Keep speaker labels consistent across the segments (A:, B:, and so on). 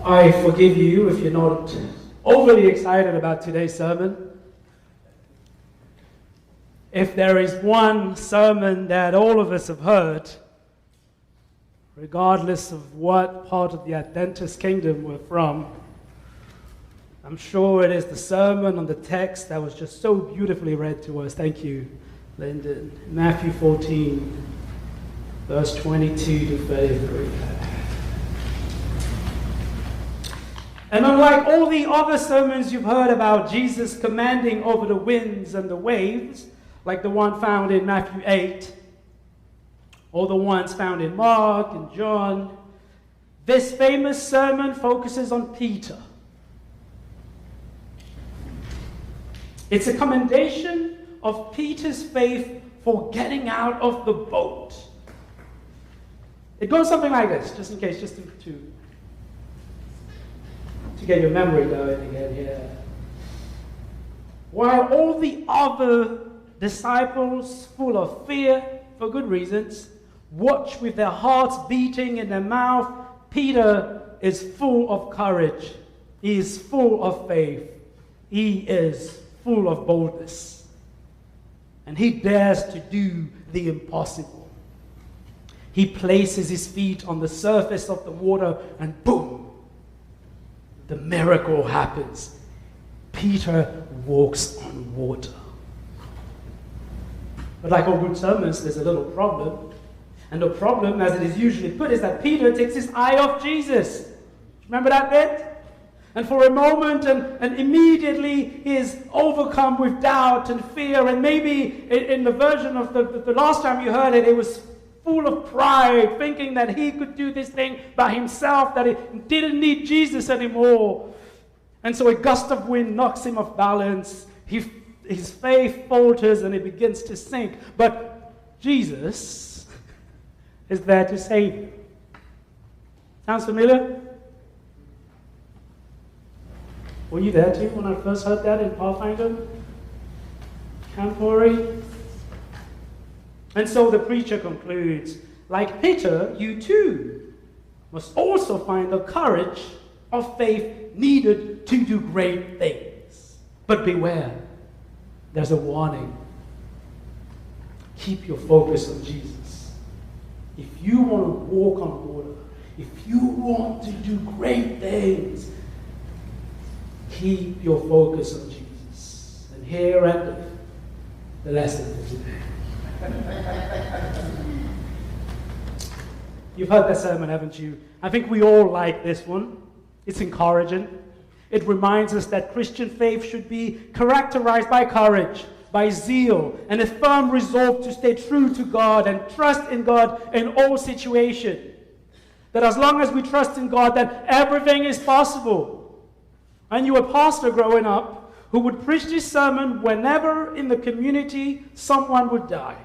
A: I forgive you if you're not overly excited about today's sermon. If there is one sermon that all of us have heard, regardless of what part of the Adventist kingdom we're from, I'm sure it is the sermon on the text that was just so beautifully read to us. Thank you, Lyndon. Matthew 14, verse 22 to 33. And unlike all the other sermons you've heard about Jesus commanding over the winds and the waves, like the one found in Matthew 8, or the ones found in Mark and John, this famous sermon focuses on Peter. It's a commendation of Peter's faith for getting out of the boat. It goes something like this, just in case, just to get your memory going again here. While all the other disciples, full of fear, for good reasons, watch with their hearts beating in their mouth, Peter is full of courage. He is full of faith. He is full of boldness. And he dares to do the impossible. He places his feet on the surface of the water and boom, the miracle happens. Peter walks on water. But like all good sermons, there's a little problem. And the problem, as it is usually put, is that Peter takes his eye off Jesus. Remember that bit? And for a moment, and immediately he is overcome with doubt and fear. And maybe in the version of the last time you heard it, it was full of pride, thinking that he could do this thing by himself, that he didn't need Jesus anymore. And so a gust of wind knocks him off balance. His faith falters and he begins to sink. But Jesus is there to save him. Sounds familiar? Were you there too when I first heard that in Pathfinder? Camp Ori? And so the preacher concludes, like Peter, you too must also find the courage of faith needed to do great things. But beware, there's a warning. Keep your focus on Jesus. If you want to walk on water, if you want to do great things, keep your focus on Jesus. And here endeth the lesson for today. You've heard that sermon, haven't you? I think we all like this one. It's encouraging. It reminds us that Christian faith should be characterized by courage, by zeal, and a firm resolve to stay true to God and trust in God in all situations. That as long as we trust in God, that everything is possible. I knew a pastor growing up who would preach this sermon whenever in the community someone would die.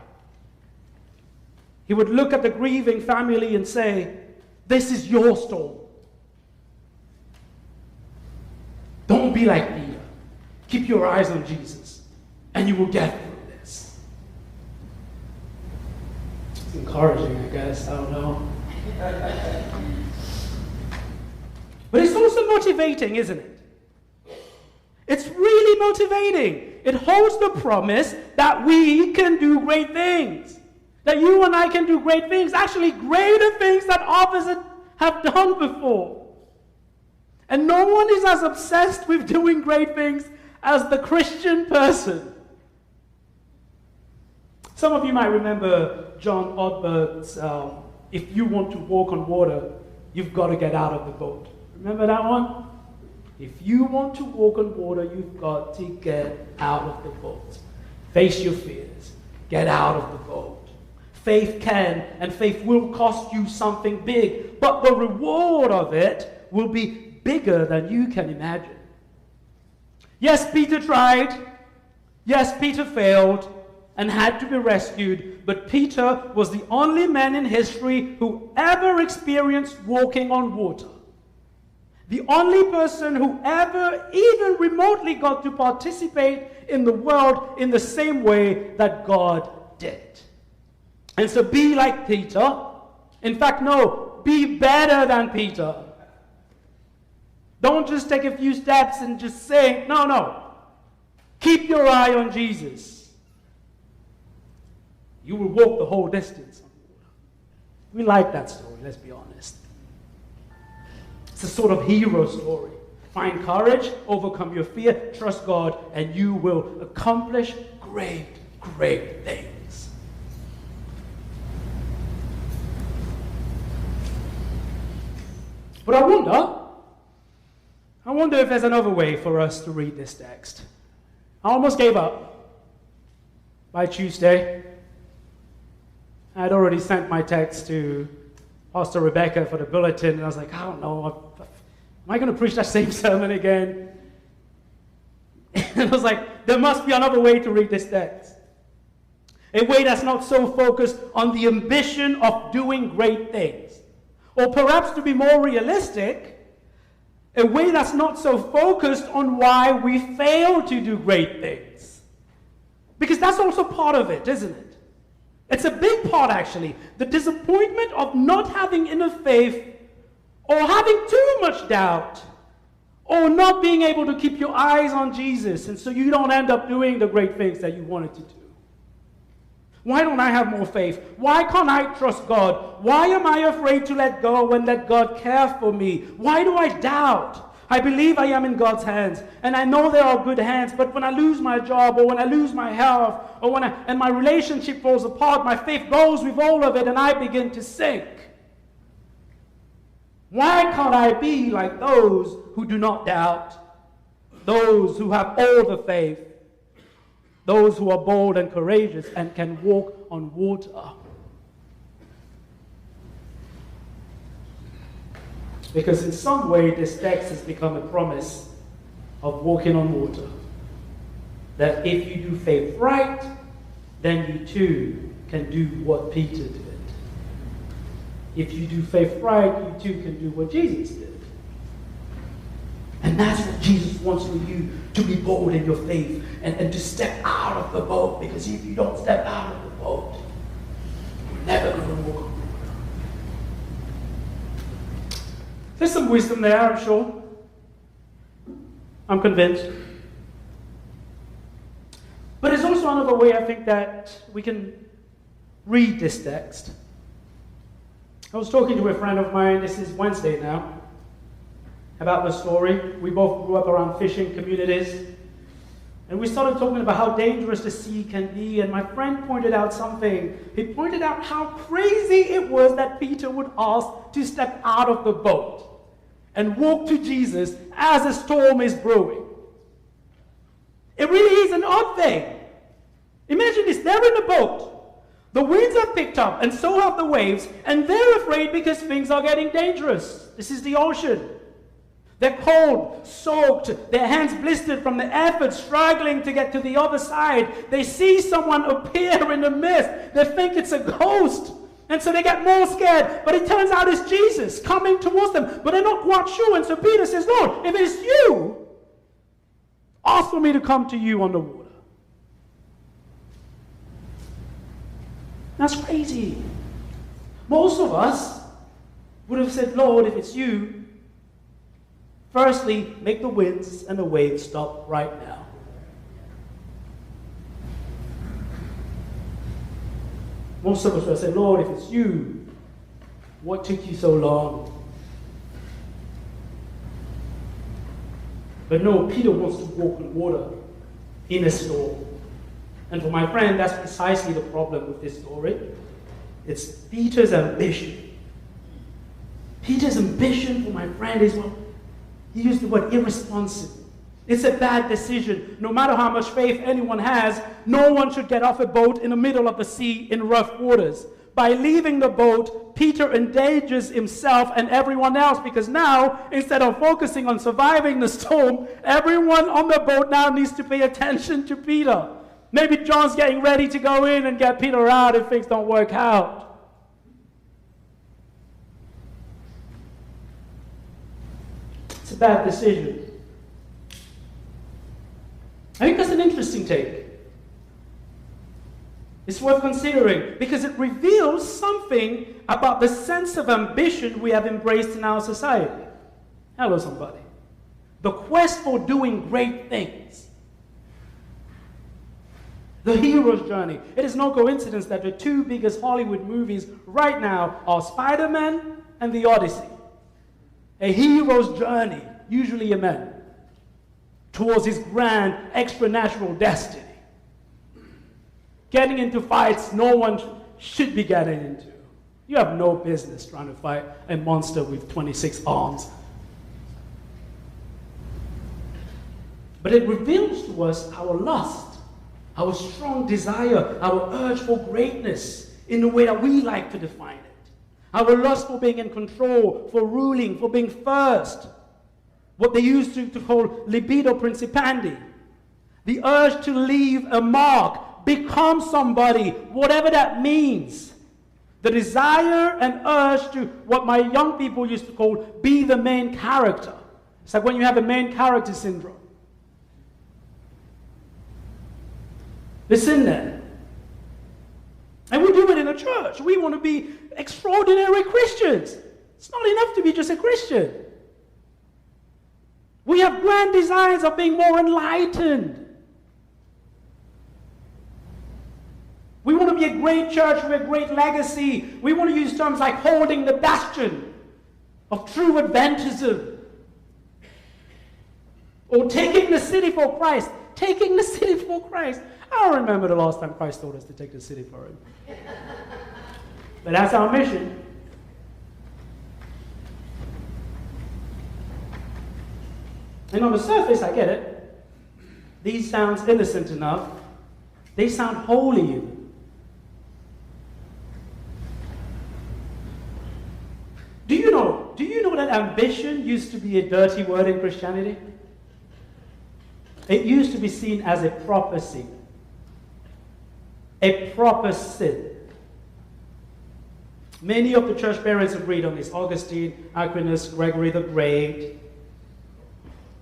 A: He would look at the grieving family and say, "This is your storm. Don't be like Peter. Keep your eyes on Jesus, and you will get through this." It's encouraging, I guess. I don't know. But it's also motivating, isn't it? It's really motivating. It holds the promise that we can do great things. That you and I can do great things. Actually, greater things that others have done before. And no one is as obsessed with doing great things as the Christian person. Some of you might remember John Ortberg's, if you want to walk on water, you've got to get out of the boat. Remember that one? If you want to walk on water, you've got to get out of the boat. Face your fears. Get out of the boat. Faith can and faith will cost you something big, but the reward of it will be bigger than you can imagine. Yes, Peter tried. Yes, Peter failed and had to be rescued, but Peter was the only man in history who ever experienced walking on water. The only person who ever even remotely got to participate in the world in the same way that God did. And so be like Peter. In fact, no, be better than Peter. Don't just take a few steps and just sink. No, no. Keep your eye on Jesus. You will walk the whole distance. We like that story, let's be honest. It's a sort of hero story. Find courage, overcome your fear, trust God, and you will accomplish great, great things. But I wonder if there's another way for us to read this text. I almost gave up by Tuesday. I had already sent my text to Pastor Rebecca for the bulletin, and I was like, I don't know, am I going to preach that same sermon again? And I was like, there must be another way to read this text. A way that's not so focused on the ambition of doing great things. Or perhaps to be more realistic, a way that's not so focused on why we fail to do great things. Because that's also part of it, isn't it? It's a big part, actually. The disappointment of not having enough faith, or having too much doubt, or not being able to keep your eyes on Jesus, and so you don't end up doing the great things that you wanted to do. Why don't I have more faith? Why can't I trust God? Why am I afraid to let go and let God care for me? Why do I doubt? I believe I am in God's hands, and I know there are good hands, but when I lose my job, or when I lose my health, or and my relationship falls apart, my faith goes with all of it, and I begin to sink. Why can't I be like those who do not doubt, those who have all the faith, those who are bold and courageous and can walk on water? Because in some way this text has become a promise of walking on water. That if you do faith right, then you too can do what Peter did. If you do faith right, you too can do what Jesus did. And that's what Jesus wants for you, to be bold in your faith and to step out of the boat. Because if you don't step out of the boat, you're never going to walk on water. There's some wisdom there, I'm sure. I'm convinced. But there's also another way I think that we can read this text. I was talking to a friend of mine, this is Wednesday now, about the story. We both grew up around fishing communities. And we started talking about how dangerous the sea can be. And my friend pointed out something. He pointed out how crazy it was that Peter would ask to step out of the boat and walk to Jesus as a storm is brewing. It really is an odd thing. Imagine this, they're in a boat. The winds have picked up, and so have the waves, and they're afraid because things are getting dangerous. This is the ocean. They're cold, soaked, their hands blistered from the effort, struggling to get to the other side. They see someone appear in the mist. They think it's a ghost, and so they get more scared. But it turns out it's Jesus coming towards them, but they're not quite sure. And so Peter says, Lord, if it's you, ask for me to come to you on the water. That's crazy. Most of us would have said, Lord, if it's you, firstly, make the winds and the waves stop right now. Most of us would have said, Lord, if it's you, what took you so long? But no, Peter wants to walk on water in a storm. And for my friend, that's precisely the problem with this story. It's Peter's ambition. Peter's ambition, for my friend, is what he used the word irresponsible. It's a bad decision. No matter how much faith anyone has, no one should get off a boat in the middle of the sea in rough waters. By leaving the boat, Peter endangers himself and everyone else, because now, instead of focusing on surviving the storm, everyone on the boat now needs to pay attention to Peter. Maybe John's getting ready to go in and get Peter out if things don't work out. It's a bad decision. I think that's an interesting take. It's worth considering because it reveals something about the sense of ambition we have embraced in our society. Hello, somebody. The quest for doing great things. The hero's journey. It is no coincidence that the two biggest Hollywood movies right now are Spider-Man and The Odyssey. A hero's journey, usually a man, towards his grand extra-natural destiny. Getting into fights no one should be getting into. You have no business trying to fight a monster with 26 arms. But it reveals to us our lust, our strong desire, our urge for greatness in the way that we like to define it. Our lust for being in control, for ruling, for being first. What they used to call libido principandi. The urge to leave a mark, become somebody, whatever that means. The desire and urge to, what my young people used to call, be the main character. It's like when you have a main character syndrome. It's in there. And we do it in a church. We want to be extraordinary Christians. It's not enough to be just a Christian. We have grand desires of being more enlightened. We want to be a great church with a great legacy. We want to use terms like holding the bastion of true Adventism. Or taking the city for Christ. Taking the city for Christ. I don't remember the last time Christ told us to take the city for him. But that's our mission. And on the surface, I get it. These sounds innocent enough. They sound holy even. Do you know that ambition used to be a dirty word in Christianity? It used to be seen as a proper sin. A proper sin. Many of the church parents agreed on this. Augustine, Aquinas, Gregory the Great.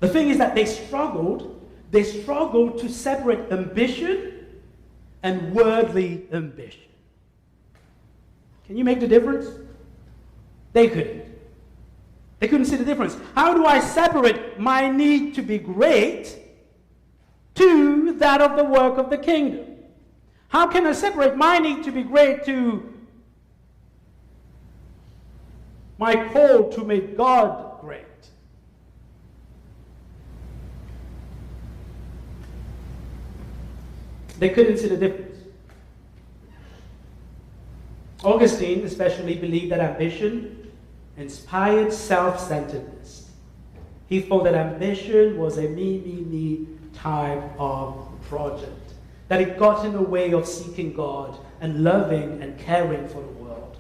A: The thing is that they struggled to separate ambition and worldly ambition. Can you make the difference? They couldn't. They couldn't see the difference. How do I separate my need to be great to that of the work of the kingdom? How can I separate my need to be great to my call to make God great? They couldn't see the difference. Augustine especially believed that ambition inspired self-centeredness. He thought that ambition was a me type of project. That it got in the way of seeking God and loving and caring for the world.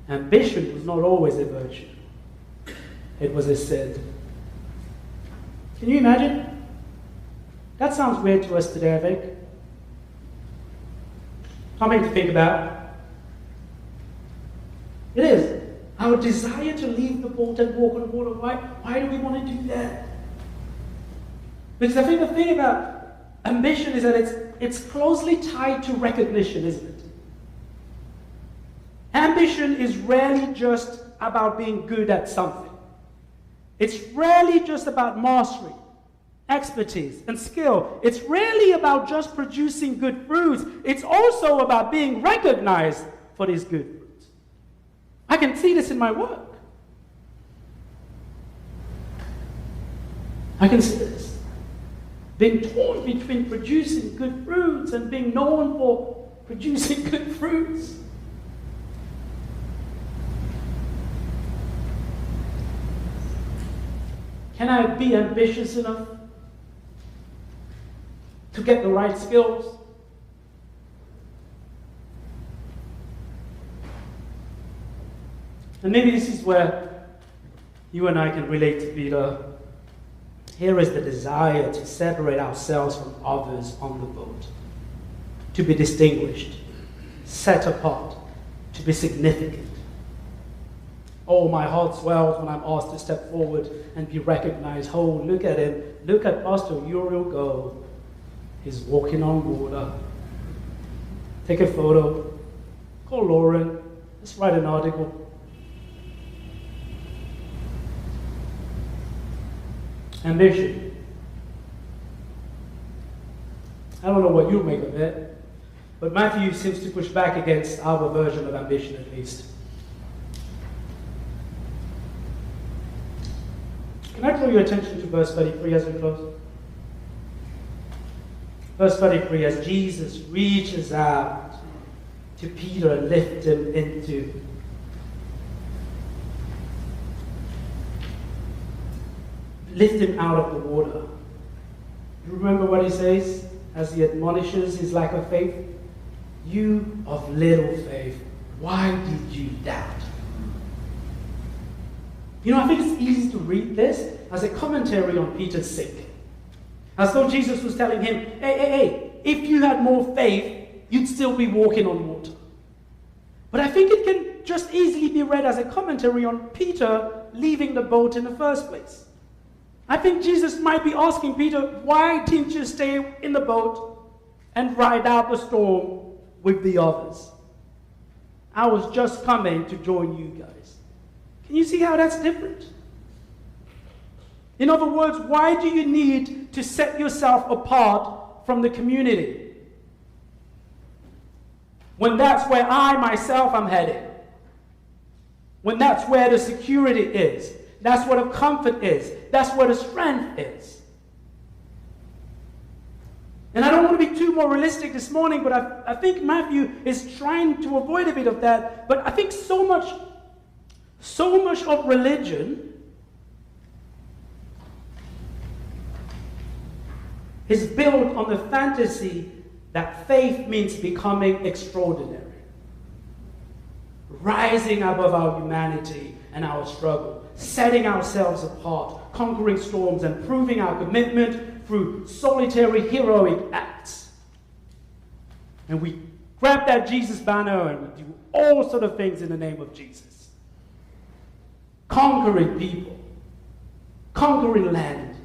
A: Ambition was not always a virtue. It was a sin. Can you imagine? That sounds weird to us today, I think. Something to think about. It is. Our desire to leave the boat and walk on water. Why do we want to do that? Because I think the thing about ambition is that it's closely tied to recognition, isn't it? Ambition is rarely just about being good at something. It's rarely just about mastery, expertise, and skill. It's rarely about just producing good fruits. It's also about being recognized for these good fruits. I can see this in my work. I can see this. Being torn between producing good fruits and being known for producing good fruits. Can I be ambitious enough to get the right skills? And maybe this is where you and I can relate to Peter. Here is the desire to separate ourselves from others on the boat, to be distinguished, set apart, to be significant. Oh, my heart swells when I'm asked to step forward and be recognized. Oh, look at him. Look at Pastor Uriel go. He's walking on water. Take a photo. Call Lauren. Let's write an article. Ambition. I don't know what you make of it, but Matthew seems to push back against our version of ambition at least. Can I draw your attention to verse 33 as we close? Verse 33, as Jesus reaches out to Peter and lifts him out of the water. You remember what he says as he admonishes his lack of faith? You of little faith, why did you doubt? I think it's easy to read this as a commentary on Peter's sink. As though Jesus was telling him, hey, if you had more faith, you'd still be walking on water. But I think it can just easily be read as a commentary on Peter leaving the boat in the first place. I think Jesus might be asking Peter, why didn't you stay in the boat and ride out the storm with the others? I was just coming to join you guys. Can you see how that's different? In other words, why do you need to set yourself apart from the community when that's where I myself am headed? When that's where the security is, that's where the comfort is, that's where the strength is. And I don't want to be too moralistic this morning, but I think Matthew is trying to avoid a bit of that. But I think so much of religion is built on the fantasy that faith means becoming extraordinary, rising above our humanity and our struggle, setting ourselves apart, conquering storms, and proving our commitment through solitary heroic acts. And we grab that Jesus banner and we do all sort of things in the name of Jesus. Conquering people, conquering land,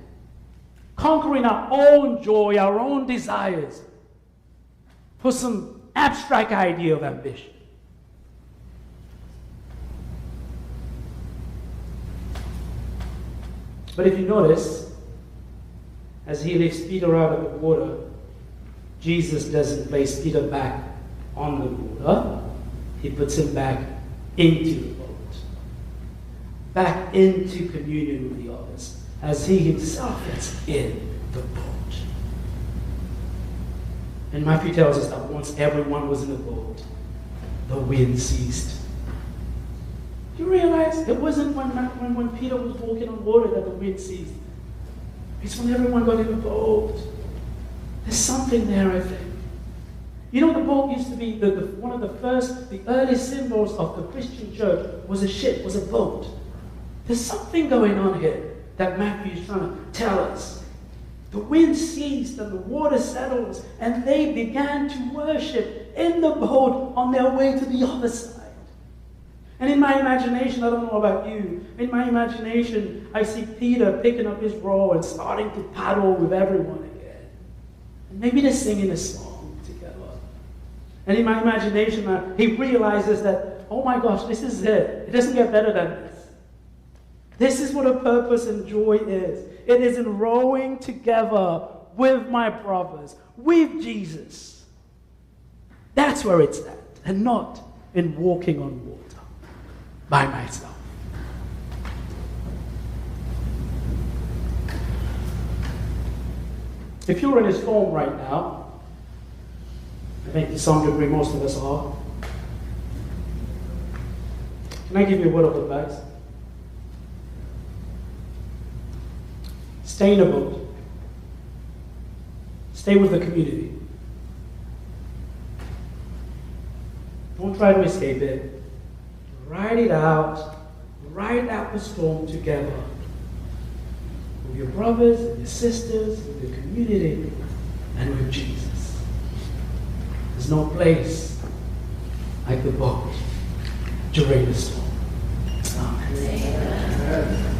A: conquering our own joy, our own desires, for some abstract idea of ambition. But if you notice, as he lifts Peter out of the water, Jesus doesn't place Peter back on the water. He puts him back into the boat, back into communion with the others, as he himself is in the boat. And Matthew tells us that once everyone was in the boat, the wind ceased. Do you realize it wasn't when Peter was walking on water that the wind ceased? It's when everyone got in the boat. There's something there, I think. The boat used to be one of the early symbols of the Christian church was a ship, was a boat. There's something going on here that Matthew is trying to tell us. The wind ceased and the water settles, and they began to worship in the boat on their way to the other side. And in my imagination, I don't know about you, in my imagination, I see Peter picking up his rod and starting to paddle with everyone again. And maybe they're singing a song together. And in my imagination, he realizes that, oh my gosh, this is it. It doesn't get better than this. This is what a purpose and joy is. It is in rowing together with my brothers, with Jesus. That's where it's at, and not in walking on water by myself. If you're in a storm right now, I think to some degree most of us are, can I give you a word of advice? Stay in a boat. Stay with the community. Don't try to escape it. Ride it out. Ride out the storm together. With your brothers and your sisters, with the community, and with Jesus. There's no place like the boat during the storm. Amen.